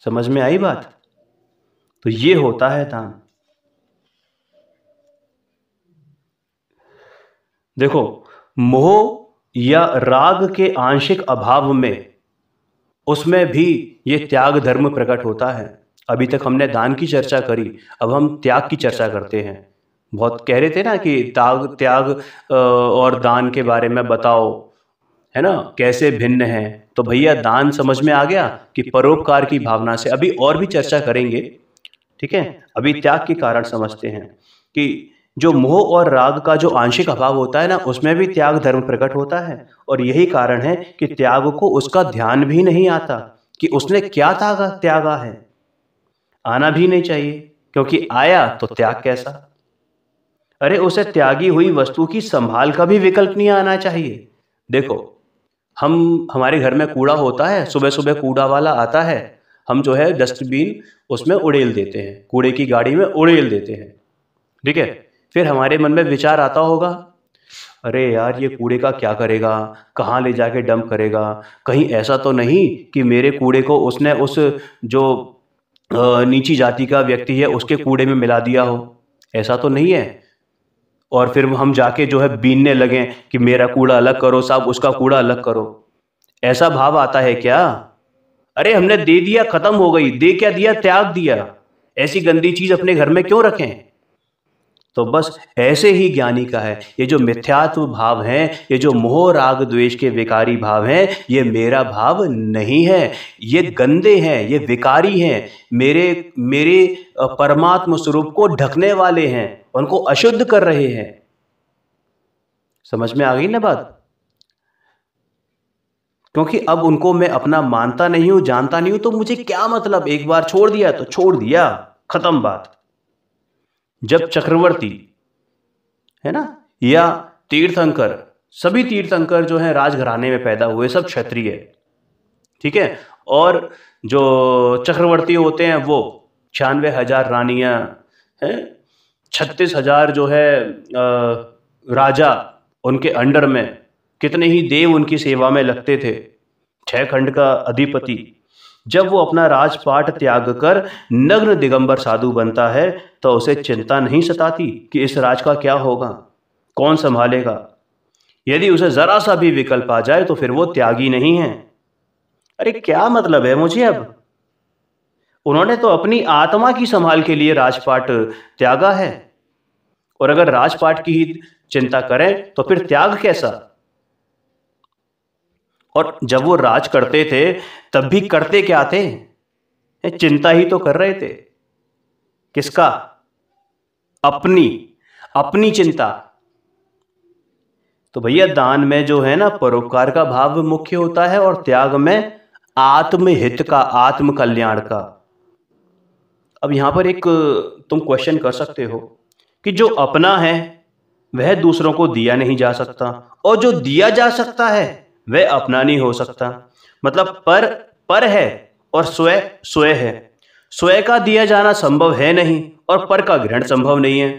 समझ में आई बात? तो ये होता है दान। देखो, मोह या राग के आंशिक अभाव में, उसमें भी ये त्याग धर्म प्रकट होता है। अभी तक हमने दान की चर्चा करी, अब हम त्याग की चर्चा करते हैं। बहुत कह रहे थे ना कि त्याग और दान के बारे में बताओ, है ना, कैसे भिन्न है। तो भैया दान समझ में आ गया कि परोपकार की भावना से, अभी और भी चर्चा करेंगे, ठीक है। अभी त्याग के कारण समझते हैं कि जो मोह और राग का जो आंशिक अभाव होता है ना, उसमें भी त्याग धर्म प्रकट होता है। और यही कारण है कि त्याग को उसका ध्यान भी नहीं आता कि उसने क्या त्यागा है। आना भी नहीं चाहिए, क्योंकि आया तो त्याग कैसा। अरे उसे त्यागी हुई वस्तु की संभाल का भी विकल्प नहीं आना चाहिए। देखो, हमारे घर में कूड़ा होता है, सुबह सुबह कूड़ा वाला आता है, हम जो है डस्टबिन उसमें उड़ेल देते हैं, कूड़े की गाड़ी में उड़ेल देते हैं, ठीक है। फिर हमारे मन में विचार आता होगा, अरे यार ये कूड़े का क्या करेगा, कहाँ ले जाके डंप करेगा, कहीं ऐसा तो नहीं कि मेरे कूड़े को उसने उस जो नीची जाति का व्यक्ति है उसके कूड़े में मिला दिया हो, ऐसा तो नहीं है। और फिर हम जाके जो है बीनने लगे कि मेरा कूड़ा अलग करो साहब, उसका कूड़ा अलग करो। ऐसा भाव आता है क्या? अरे हमने दे दिया, खत्म हो गई। दे क्या दिया? त्याग दिया। ऐसी गंदी चीज अपने घर में क्यों रखें? तो बस ऐसे ही ज्ञानी का है। ये जो मिथ्यात्व भाव है, ये जो मोह राग द्वेष के विकारी भाव हैं, ये मेरा भाव नहीं है, ये गंदे हैं, ये विकारी हैं, मेरे परमात्म स्वरूप को ढकने वाले हैं, उनको अशुद्ध कर रहे हैं। समझ में आ गई ना बात? क्योंकि अब उनको मैं अपना मानता नहीं हूं, जानता नहीं हूं, तो मुझे क्या मतलब, एक बार छोड़ दिया तो छोड़ दिया, खत्म बात। जब चक्रवर्ती, है ना, या तीर्थंकर, सभी तीर्थंकर जो हैं राजघराने में पैदा हुए, सब क्षत्रिय, ठीक है। और जो चक्रवर्ती होते हैं वो 96,000 रानियां हैं, 36,000 जो है राजा उनके अंडर में, कितने ही देव उनकी सेवा में लगते थे, 6 खंड का अधिपति। जब वो अपना राजपाट त्याग कर नग्न दिगंबर साधु बनता है, तो उसे चिंता नहीं सताती कि इस राज का क्या होगा, कौन संभालेगा। यदि उसे जरा सा भी विकल्प आ जाए तो फिर वो त्यागी नहीं है। अरे क्या मतलब है मुझे अब? उन्होंने तो अपनी आत्मा की संभाल के लिए राजपाट त्यागा है, और अगर राजपाट की ही चिंता करें तो फिर त्याग कैसा? और जब वो राज करते थे तब भी करते क्या थे? चिंता ही तो कर रहे थे। किसका? अपनी चिंता। तो भैया दान में जो है ना, परोपकार का भाव मुख्य होता है, और त्याग में आत्महित का, आत्म कल्याण का। अब यहां पर एक तुम क्वेश्चन कर सकते हो कि जो अपना है वह दूसरों को दिया नहीं जा सकता, और जो दिया जा सकता है वह अपना नहीं हो सकता। मतलब पर है और स्वयं है। स्वयं का दिया जाना संभव है नहीं, और पर का ग्रहण संभव नहीं है।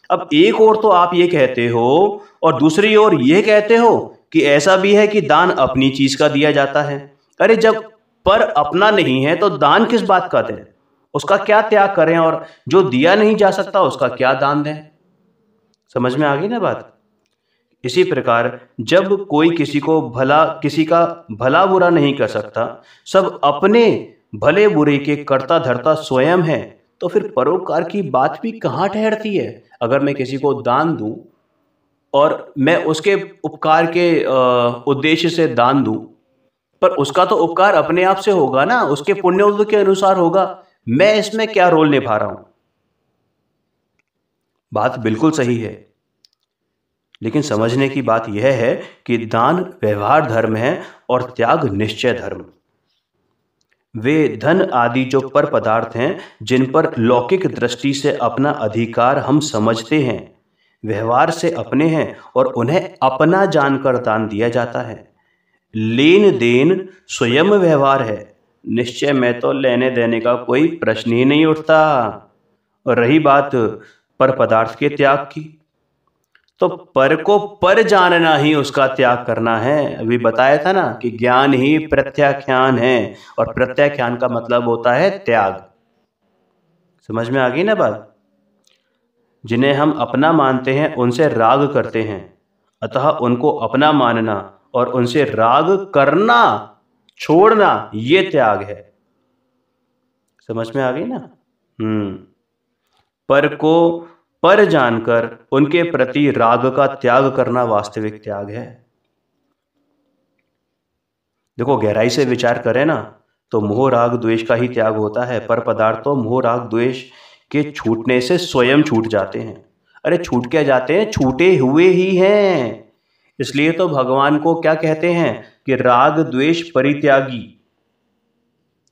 अब एक ओर तो आप ये कहते हो और दूसरी ओर ये कहते हो कि ऐसा भी है कि दान अपनी चीज का दिया जाता है। अरे जब पर अपना नहीं है तो दान किस बात का दें? उसका क्या त्याग करें? और जो दिया नहीं जा सकता उसका क्या दान दें? समझ में आ गई ना बात? इसी प्रकार जब कोई किसी का भला बुरा नहीं कर सकता, सब अपने भले बुरे के कर्ता धर्ता स्वयं है, तो फिर परोपकार की बात भी कहाँ ठहरती है? अगर मैं किसी को दान दूं और मैं उसके उपकार के उद्देश्य से दान दूं, पर उसका तो उपकार अपने आप से होगा ना, उसके पुण्य के अनुसार होगा। मैं इसमें क्या रोल निभा रहा हूं? बात बिल्कुल सही है, लेकिन समझने की बात यह है कि दान व्यवहार धर्म है और त्याग निश्चय धर्म। वे धन आदि जो पर पदार्थ हैं, जिन पर लौकिक दृष्टि से अपना अधिकार हम समझते हैं, व्यवहार से अपने हैं और उन्हें अपना जानकर दान दिया जाता है। लेन देन स्वयं व्यवहार है, निश्चय में तो लेने देने का कोई प्रश्न ही नहीं उठता। और रही बात पर पदार्थ के त्याग की, तो पर को पर जानना ही उसका त्याग करना है। अभी बताया था ना कि ज्ञान ही प्रत्याख्यान है, और प्रत्याख्यान का मतलब होता है त्याग। समझ में आ गई ना बात? जिन्हें हम अपना मानते हैं उनसे राग करते हैं, अतः उनको अपना मानना और उनसे राग करना, छोड़ना, ये त्याग है। समझ में आ गई ना? पर को पर जानकर उनके प्रति राग का त्याग करना वास्तविक त्याग है। देखो, गहराई से विचार करें ना तो मोह राग द्वेष का ही त्याग होता है। पर पदार्थ तो मोह राग द्वेष के छूटने से स्वयं छूट जाते हैं। अरे छूट क्या जाते हैं, छूटे हुए ही हैं। इसलिए तो भगवान को क्या कहते हैं कि राग द्वेष परित्यागी।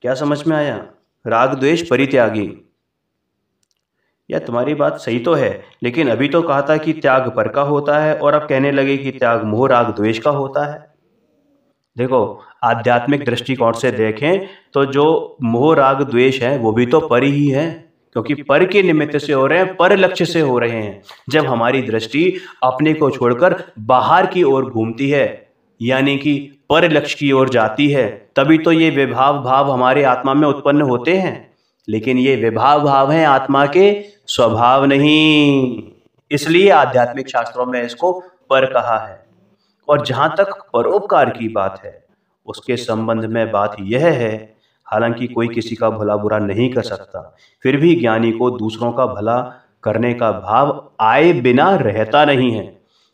क्या समझ में आया? राग द्वेष परित्यागी। या तुम्हारी बात सही तो है, लेकिन अभी तो कहा था कि त्याग पर का होता है, और अब कहने लगे कि त्याग मोह राग द्वेष का होता है। देखो, आध्यात्मिक दृष्टिकोण से देखें तो जो मोह राग द्वेष है वो भी तो पर ही है, क्योंकि पर के निमित्त से हो रहे हैं, पर लक्ष्य से हो रहे हैं। जब हमारी दृष्टि अपने को छोड़कर बाहर की ओर घूमती है, यानी कि पर लक्ष्य की ओर जाती है, तभी तो ये विभाव भाव हमारे आत्मा में उत्पन्न होते हैं। लेकिन ये विभाव भाव हैं, आत्मा के स्वभाव नहीं। इसलिए आध्यात्मिक शास्त्रों में इसको पर कहा है। और जहां तक परोपकार की बात है, उसके संबंध में बात यह है, हालांकि कोई किसी का भला बुरा नहीं कर सकता, फिर भी ज्ञानी को दूसरों का भला करने का भाव आए बिना रहता नहीं है,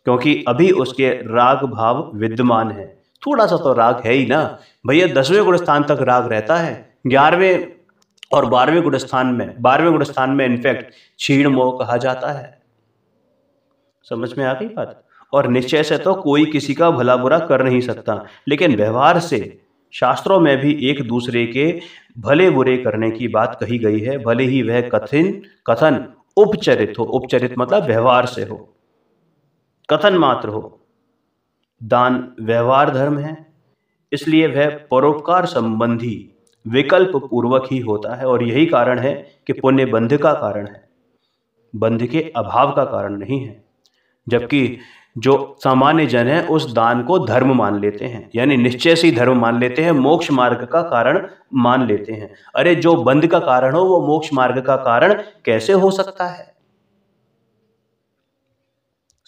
क्योंकि अभी उसके राग भाव विद्यमान है। थोड़ा सा तो राग है ही ना भैया। 10वें गुण स्थान तक राग रहता है, 11वें और 12वें गुण स्थान में इनफैक्ट क्षीण मोह कहा जाता है। समझ में आ गई बात? और निश्चय से तो कोई किसी का भला बुरा कर नहीं सकता, लेकिन व्यवहार से शास्त्रों में भी एक दूसरे के भले बुरे करने की बात कही गई है, भले ही वह कथन उपचरित हो। उपचरित मतलब व्यवहार से हो, कथन मात्र हो। दान व्यवहार धर्म है, इसलिए वह परोपकार संबंधी विकल्प पूर्वक ही होता है, और यही कारण है कि पुण्य बंध का कारण है, बंध के अभाव का कारण नहीं है। जबकि जो सामान्य जन है उस दान को धर्म मान लेते हैं, यानी निश्चय से धर्म मान लेते हैं, मोक्ष मार्ग का कारण मान लेते हैं। अरे जो बंध का कारण हो वो मोक्ष मार्ग का कारण कैसे हो सकता है?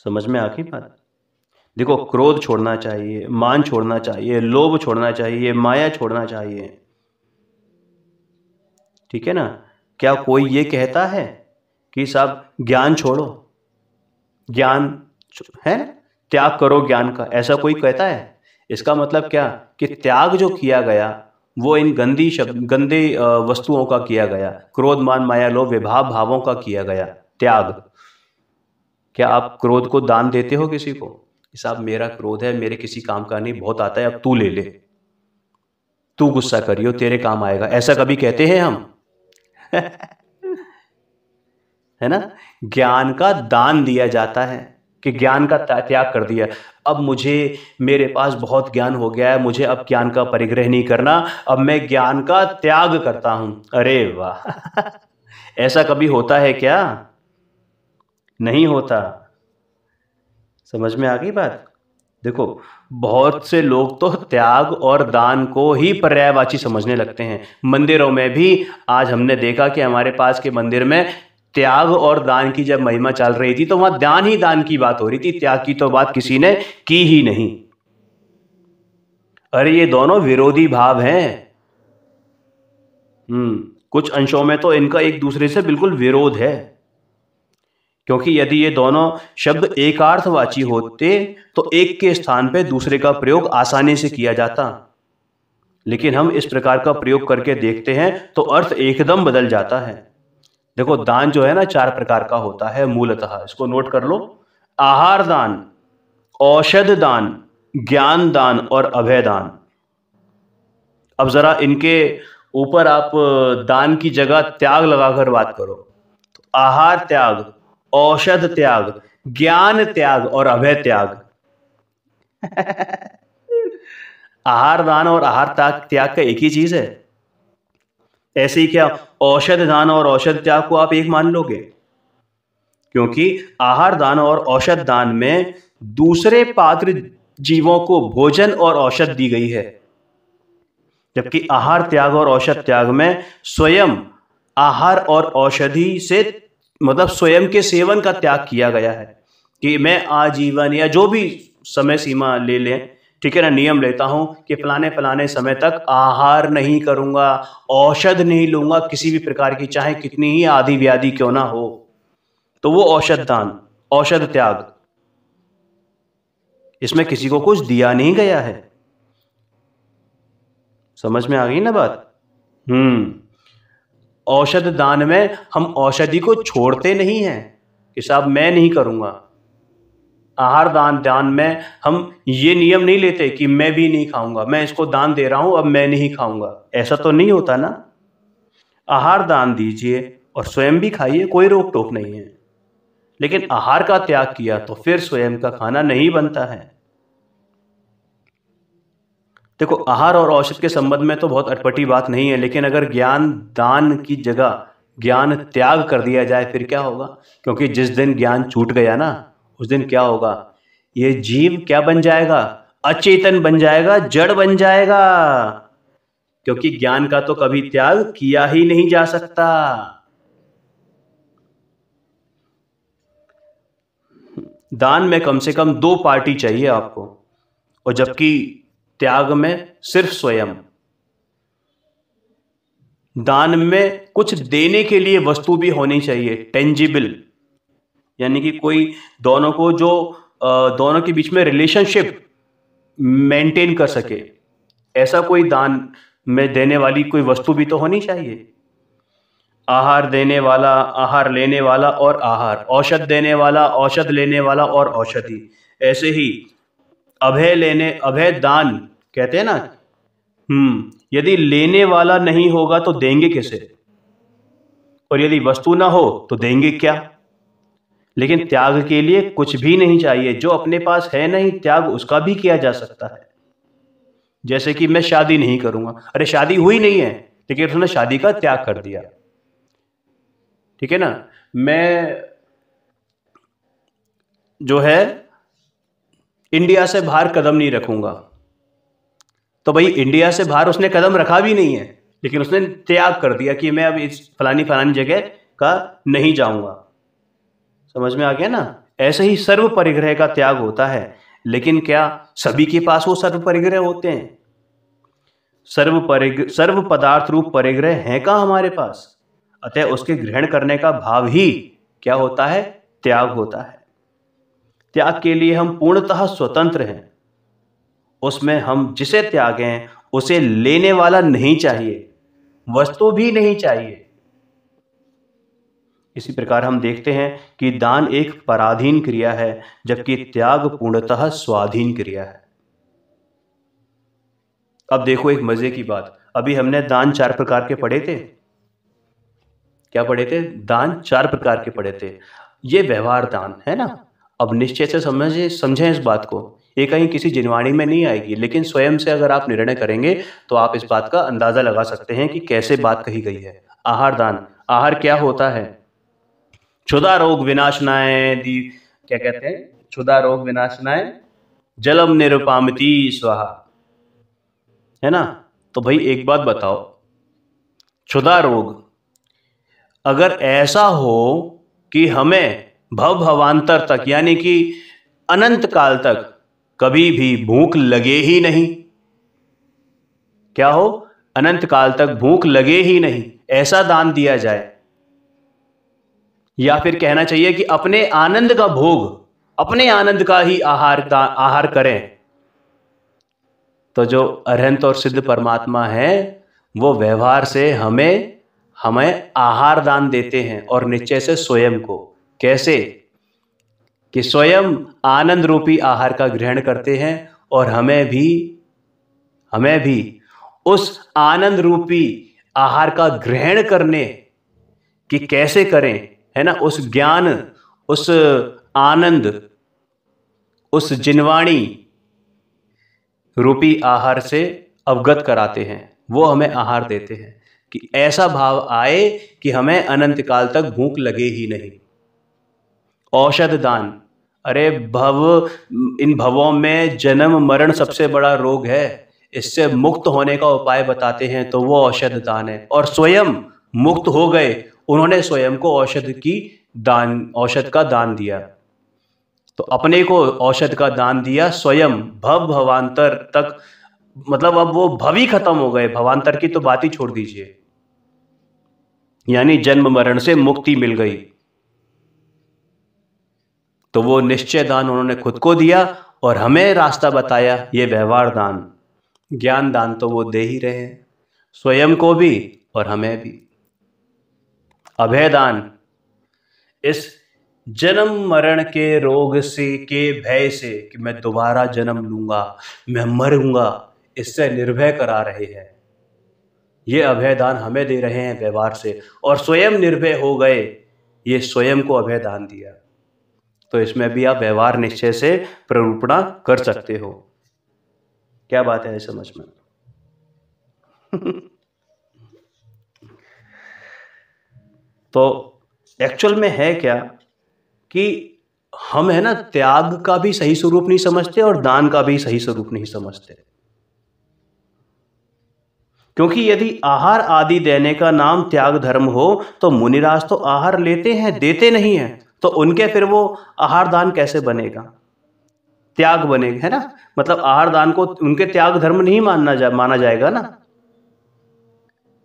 समझ में आ गई बात? देखो, क्रोध छोड़ना चाहिए, मान छोड़ना चाहिए, लोभ छोड़ना चाहिए, माया छोड़ना चाहिए, ठीक है ना? क्या कोई ये कहता है कि साहब ज्ञान छोड़ो, ज्ञान है, त्याग करो ज्ञान का, ऐसा कोई कहता है? इसका मतलब क्या कि त्याग जो किया गया वो इन गंदे वस्तुओं का किया गया, क्रोध मान माया लोभ विभाव भावों का किया गया त्याग। क्या आप क्रोध को दान देते हो किसी को? साहब मेरा क्रोध है, मेरे किसी काम का नहीं, बहुत आता है, अब तू ले ले, तू गुस्सा करियो, तेरे काम आएगा, ऐसा कभी कहते हैं हम? है ना? ज्ञान का दान दिया जाता है कि ज्ञान का त्याग कर दिया। अब मेरे पास बहुत ज्ञान हो गया है, मुझे अब ज्ञान का परिग्रह नहीं करना, अब मैं ज्ञान का त्याग करता हूं। अरे वाह! ऐसा कभी होता है क्या? नहीं होता। समझ में आ गई बात? देखो, बहुत से लोग तो त्याग और दान को ही पर्यायवाची समझने लगते हैं। मंदिरों में भी आज हमने देखा कि हमारे पास के मंदिर में त्याग और दान की जब महिमा चल रही थी तो वहां दान ही दान की बात हो रही थी, त्याग की तो बात किसी ने की ही नहीं। अरे ये दोनों विरोधी भाव हैं। कुछ अंशों में तो इनका एक दूसरे से बिल्कुल विरोध है, क्योंकि यदि ये दोनों शब्द एकार्थवाची होते तो एक के स्थान पे दूसरे का प्रयोग आसानी से किया जाता, लेकिन हम इस प्रकार का प्रयोग करके देखते हैं तो अर्थ एकदम बदल जाता है। देखो, दान जो है ना 4 प्रकार का होता है मूलतः, इसको नोट कर लो। आहार दान, औषध दान, ज्ञान दान और अभय दान। अब जरा इनके ऊपर आप दान की जगह त्याग लगाकर बात करो। तो आहार त्याग, औषध त्याग, ज्ञान त्याग और अभय त्याग। आहार दान और आहार त्याग का एक ही चीज है। ऐसे ही क्या औषध दान और औषध त्याग को आप एक मान लोगे? क्योंकि आहार दान और औषध दान में दूसरे पात्र जीवों को भोजन और औषध दी गई है, जबकि आहार त्याग और औषध त्याग में स्वयं आहार और औषधि से मतलब स्वयं के सेवन का त्याग किया गया है कि मैं आजीवन या जो भी समय सीमा ले लें, ठीक है ना, नियम लेता हूं कि फलाने फलाने समय तक आहार नहीं करूंगा, औषध नहीं लूंगा किसी भी प्रकार की, चाहे कितनी ही आदि व्याधि क्यों ना हो, तो वो औषध दान, औषध त्याग। इसमें किसी को कुछ दिया नहीं गया है। समझ में आ गई ना बात? औषध दान में हम औषधि को छोड़ते नहीं हैं कि साहब मैं नहीं करूंगा। आहार दान में हम ये नियम नहीं लेते कि मैं भी नहीं खाऊंगा, मैं इसको दान दे रहा हूं अब मैं नहीं खाऊंगा, ऐसा तो नहीं होता ना। आहार दान दीजिए और स्वयं भी खाइए, कोई रोक टोक नहीं है, लेकिन आहार का त्याग किया तो फिर स्वयं का खाना नहीं बनता है। देखो, आहार और औषध के संबंध में तो बहुत अटपटी बात नहीं है, लेकिन अगर ज्ञान दान की जगह ज्ञान त्याग कर दिया जाए फिर क्या होगा? क्योंकि जिस दिन ज्ञान छूट गया ना, उस दिन क्या होगा? ये जीव क्या बन जाएगा? अचेतन बन जाएगा, जड़ बन जाएगा, क्योंकि ज्ञान का तो कभी त्याग किया ही नहीं जा सकता। दान में कम से कम 2 पार्टी चाहिए आपको, और जबकि त्याग में सिर्फ स्वयं। दान में कुछ देने के लिए वस्तु भी होनी चाहिए, टेंजिबल, यानी कि कोई दोनों को जो दोनों के बीच में रिलेशनशिप मेंटेन कर सके, ऐसा कोई दान में देने वाली कोई वस्तु भी तो होनी चाहिए। आहार देने वाला, आहार लेने वाला और आहार, औषध देने वाला, औषध लेने वाला और औषधि। ऐसे ही अभय दान कहते हैं ना, यदि लेने वाला नहीं होगा तो देंगे किसे? और यदि वस्तु ना हो तो देंगे क्या? लेकिन त्याग के लिए कुछ भी नहीं चाहिए, जो अपने पास है नहीं, त्याग उसका भी किया जा सकता है। जैसे कि मैं शादी नहीं करूंगा, अरे शादी हुई नहीं है लेकिन उसने शादी का त्याग कर दिया, ठीक है ना। मैं जो है इंडिया से बाहर कदम नहीं रखूंगा, तो भाई इंडिया से बाहर उसने कदम रखा भी नहीं है, लेकिन उसने त्याग कर दिया कि मैं अब इस फलानी फलानी जगह का नहीं जाऊंगा। समझ में आ गया ना? ऐसे ही सर्व परिग्रह का त्याग होता है, लेकिन क्या सभी के पास वो सर्व परिग्रह होते हैं? सर्व पदार्थ रूप परिग्रह है का हमारे पास? अतः उसके ग्रहण करने का भाव ही क्या होता है? त्याग होता है। त्याग के लिए हम पूर्णतः स्वतंत्र हैं। उसमें हम जिसे त्यागें उसे लेने वाला नहीं चाहिए, वस्तु भी नहीं चाहिए। इसी प्रकार हम देखते हैं कि दान एक पराधीन क्रिया है, जबकि त्याग पूर्णतः स्वाधीन क्रिया है। अब देखो एक मजे की बात, अभी हमने दान 4 प्रकार के पढ़े थे। क्या पढ़े थे? दान 4 प्रकार के पढ़े थे। ये व्यवहार दान है ना। अब निश्चय से समझें इस बात को, ये कहीं किसी जिनवाणी में नहीं आएगी, लेकिन स्वयं से अगर आप निर्णय करेंगे तो आप इस बात का अंदाजा लगा सकते हैं कि कैसे बात कही गई है। आहार दान, आहार क्या होता है? क्षुधा रोग विनाशनाय क्या कहते हैं? क्षुधा रोग विनाशनाय जलम निरुपामिति स्वाहा, है ना। तो भाई एक बात बताओ, क्षुधा रोग अगर ऐसा हो कि हमें भवांतर तक, यानी कि अनंत काल तक कभी भी भूख लगे ही नहीं, क्या हो? अनंत काल तक भूख लगे ही नहीं, ऐसा दान दिया जाए, या फिर कहना चाहिए कि अपने आनंद का भोग, अपने आनंद का ही आहार करें, तो जो अरहंत और सिद्ध परमात्मा है वो व्यवहार से हमें आहार दान देते हैं, और निश्चय से स्वयं को। कैसे? कि स्वयं आनंद रूपी आहार का ग्रहण करते हैं, और हमें भी उस आनंद रूपी आहार का ग्रहण करने कि कैसे करें, है ना, उस ज्ञान, उस आनंद उस जिनवाणी रूपी आहार से अवगत कराते हैं। वो हमें आहार देते हैं कि ऐसा भाव आए कि हमें अनंत काल तक भूख लगे ही नहीं। औषध दान, अरे इन भवों में जन्म मरण सबसे बड़ा रोग है, इससे मुक्त होने का उपाय बताते हैं तो वो औषध दान है। और स्वयं मुक्त हो गए, उन्होंने स्वयं को औषध का दान दिया। तो अपने को औषध का दान दिया, स्वयं भवांतर तक, मतलब अब वो भव ही खत्म हो गए, भवांतर की तो बात ही छोड़ दीजिए, यानी जन्म मरण से मुक्ति मिल गई। तो वो निश्चय दान उन्होंने खुद को दिया और हमें रास्ता बताया, ये व्यवहार दान, ज्ञान दान तो वो दे ही रहे हैं, स्वयं को भी और हमें भी। अभय दान, इस जन्म मरण के रोग से, के भय से कि मैं दोबारा जन्म लूंगा, मैं मरूंगा, इससे निर्भय करा रहे हैं। ये अभय दान हमें दे रहे हैं व्यवहार से, और स्वयं निर्भय हो गए, ये स्वयं को अभय दान दिया। तो इसमें भी आप व्यवहार निश्चय से प्ररूपणा कर सकते हो। क्या बात है समझ में? तो एक्चुअल में है क्या कि हम है ना, त्याग का भी सही स्वरूप नहीं समझते और दान का भी सही स्वरूप नहीं समझते। क्योंकि यदि आहार आदि देने का नाम त्याग धर्म हो तो मुनिराज तो आहार लेते हैं, देते नहीं हैं, तो उनके फिर वो आहार दान कैसे बनेगा? त्याग बनेगा, है ना? मतलब आहार दान को उनके त्याग धर्म नहीं माना जाएगा ना,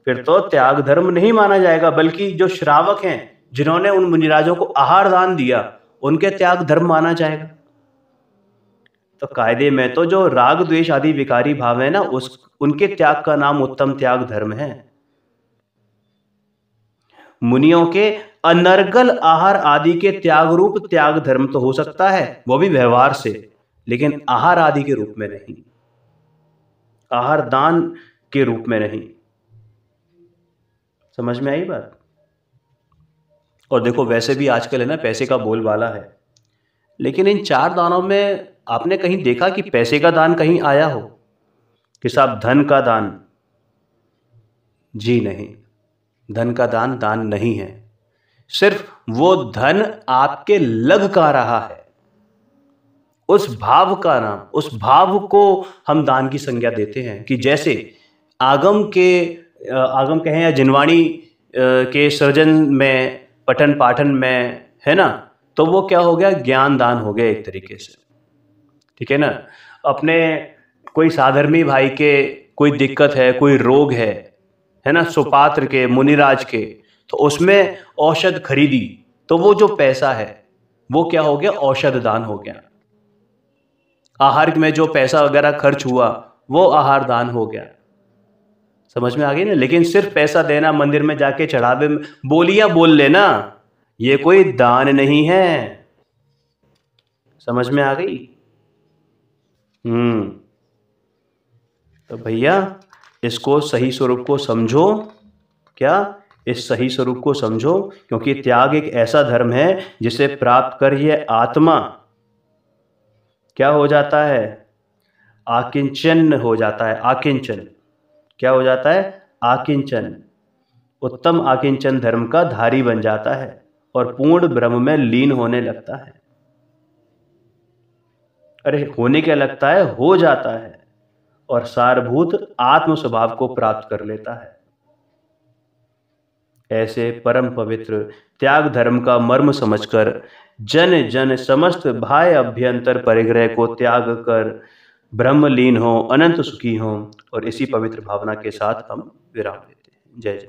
फिर तो त्याग धर्म नहीं माना जाएगा, बल्कि जो श्रावक हैं जिन्होंने उन मुनिराजों को आहार दान दिया, उनके त्याग धर्म माना जाएगा। तो कायदे में तो जो राग द्वेष आदि विकारी भाव है ना, उनके त्याग का नाम उत्तम त्याग धर्म है। मुनियों के अनर्गल आहार आदि के त्याग रूप त्याग धर्म तो हो सकता है, वो भी व्यवहार से, लेकिन आहार आदि के रूप में नहीं, आहार दान के रूप में नहीं। समझ में आई बात? और देखो वैसे भी आजकल है ना, पैसे का बोलबाला है, लेकिन इन चार दानों में आपने कहीं देखा कि पैसे का दान कहीं आया हो कि साहब धन का दान? जी नहीं, धन का दान दान नहीं है। सिर्फ वो धन आपके लग का रहा है, उस भाव का नाम, उस भाव को हम दान की संज्ञा देते हैं। कि जैसे आगम कहें या जिनवाणी के सृजन में, पठन पाठन में, है ना, तो वो क्या हो गया? ज्ञान दान हो गया एक तरीके से, ठीक है ना। अपने कोई साधर्मी भाई के कोई दिक्कत है, कोई रोग है ना, सुपात्र के, मुनिराज के, तो उसमें औषध खरीदी, तो वो जो पैसा है वो क्या हो गया? औषध दान हो गया। आहार में जो पैसा वगैरह खर्च हुआ वो आहार दान हो गया। समझ में आ गई ना? लेकिन सिर्फ पैसा देना, मंदिर में जाके चढ़ावे बोलियां बोल लेना, ये कोई दान नहीं है। समझ में आ गई? तो भैया इसको सही स्वरूप को समझो। क्या? इस सही स्वरूप को समझो, क्योंकि त्याग एक ऐसा धर्म है जिसे प्राप्त कर ये आत्मा क्या हो जाता है? आकिंचन हो जाता है। आकिंचन क्या हो जाता है? आकिंचन, उत्तम आकिंचन धर्म का धारी बन जाता है और पूर्ण ब्रह्म में लीन होने लगता है। अरे होने क्या लगता है? हो जाता है, और सारभूत आत्म स्वभाव को प्राप्त कर लेता है। ऐसे परम पवित्र त्याग धर्म का मर्म समझकर जन जन समस्त बाह्य अभ्यंतर परिग्रह को त्याग कर ब्रह्मलीन हो, अनंत सुखी हो। और इसी पवित्र भावना के साथ हम विराम देते हैं। जय जय।